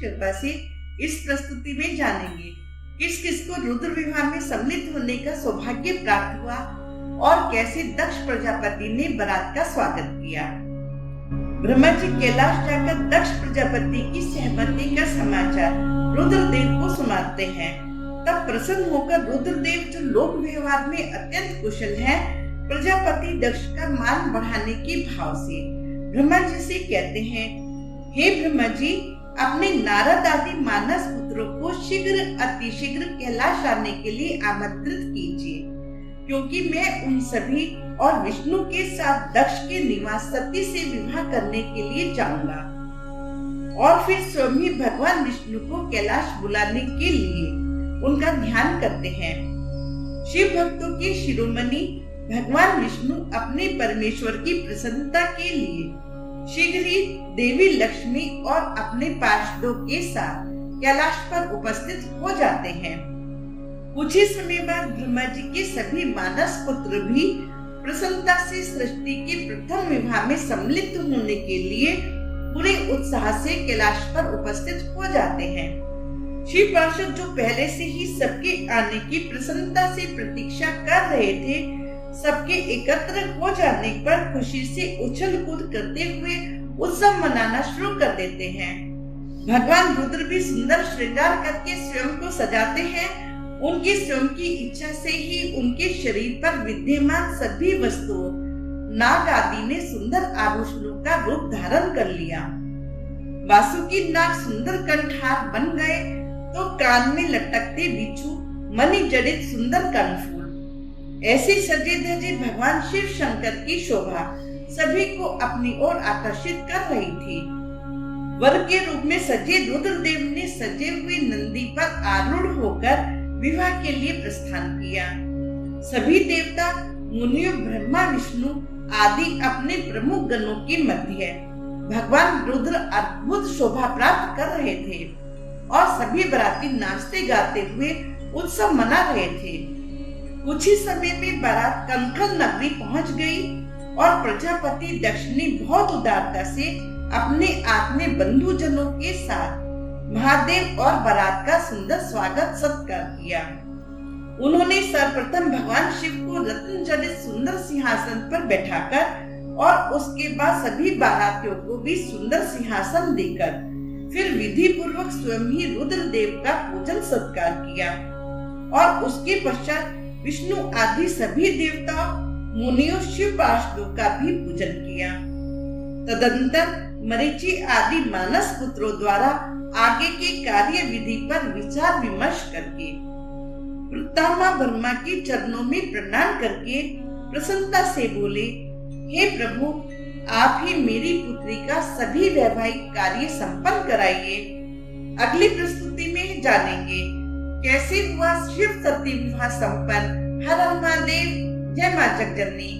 कृपा से इस प्रस्तुति में जानेंगे किस किस को रुद्र विवाह में सम्मिलित होने का सौभाग्य प्राप्त हुआ और कैसे दक्ष प्रजापति ने बारात का स्वागत किया। ब्रह्मा जी कैलाश जाकर दक्ष प्रजापति की सहमति का समाचार रुद्रदेव को सुनाते हैं। तब प्रसन्न होकर रुद्रदेव, जो लोक व्यवहार में अत्यंत कुशल है, प्रजापति दक्ष का मान बढ़ाने के भाव से ब्रह्मा जी से कहते हैं, हे ब्रह्मा जी, अपने नारद आदि मानस पुत्रों को शीघ्र अतिशीघ्र कैलाश आने के लिए आमंत्रित कीजिए, क्योंकि मैं उन सभी और विष्णु के साथ दक्ष के निवास सती से विवाह करने के लिए जाऊंगा। और फिर स्वयं ही भगवान विष्णु को कैलाश बुलाने के लिए उनका ध्यान करते हैं। शिव भक्तों के शिरोमणि भगवान विष्णु अपने परमेश्वर की प्रसन्नता के लिए शीघ्र ही देवी लक्ष्मी और अपने पार्षदों के साथ कैलाश पर उपस्थित हो जाते हैं। कुछ ही समय बाद ब्रह्मा जी के सभी मानस पुत्र भी प्रसन्नता से सृष्टि के प्रथम विवाह में सम्मिलित होने के लिए पूरे उत्साह से कैलाश पर उपस्थित हो जाते हैं। शिव पार्षद, जो पहले से ही सबके आने की प्रसन्नता से प्रतीक्षा कर रहे थे, सबके एकत्र हो जाने पर खुशी से उछल कूद करते हुए उत्सव मनाना शुरू कर देते हैं। भगवान रुद्र भी सुंदर श्रृंगार करके स्वयं को सजाते हैं। उनकी स्वयं की इच्छा से ही उनके शरीर पर विद्यमान सभी वस्तुओं, नाग आदि ने सुंदर आभूषणों का रूप धारण कर लिया। वासुकी नाग सुंदर कंठहार बन गए तो कान में लटकते बिच्छू, मणि जड़ित सुंदर कर्णफूल। ऐसे सजे धजे भगवान शिव शंकर की शोभा सभी को अपनी ओर आकर्षित कर रही थी। वर के रूप में सजे रुद्रदेव ने सजे हुए नंदी पर आरूढ़ होकर विवाह के लिए प्रस्थान किया। सभी देवता, मुनियों, ब्रह्मा, विष्णु आदि अपने प्रमुख गणों के मध्य भगवान रुद्र अद्भुत शोभा प्राप्त कर रहे थे और सभी बराती नाचते गाते हुए उत्सव मना रहे थे। कुछ ही समय में बारात कंकल नगरी पहुंच गई और प्रजापति दक्ष ने बहुत उदारता से अपने आत्मीय बंधुजनों के साथ महादेव और बारात का सुंदर स्वागत सत्कार किया। उन्होंने सर्वप्रथम भगवान शिव को रत्न जड़ित सुंदर सिंहासन पर बैठाकर और उसके बाद सभी बारातियों को भी सुंदर सिंहासन देकर फिर विधि पूर्वक स्वयं ही रुद्रदेव का पूजन सत्कार किया और उसके पश्चात विष्णु आदि सभी देवताओं, मुनियों, शिव पार्षदों का भी पूजन किया। तदंतर मरीचि आदि मानस पुत्रों द्वारा आगे के कार्य विधि पर विचार विमर्श करके पितामह ब्रह्मा के चरणों में प्रणाम करके प्रसन्नता से बोले, हे प्रभु, आप ही मेरी पुत्री का सभी वैवाहिक कार्य संपन्न कराइए। अगली प्रस्तुति में जानेंगे कैसे हुआ शिव सती विवाह संपन्न। हर हर महादेव, जय मां जगजननी।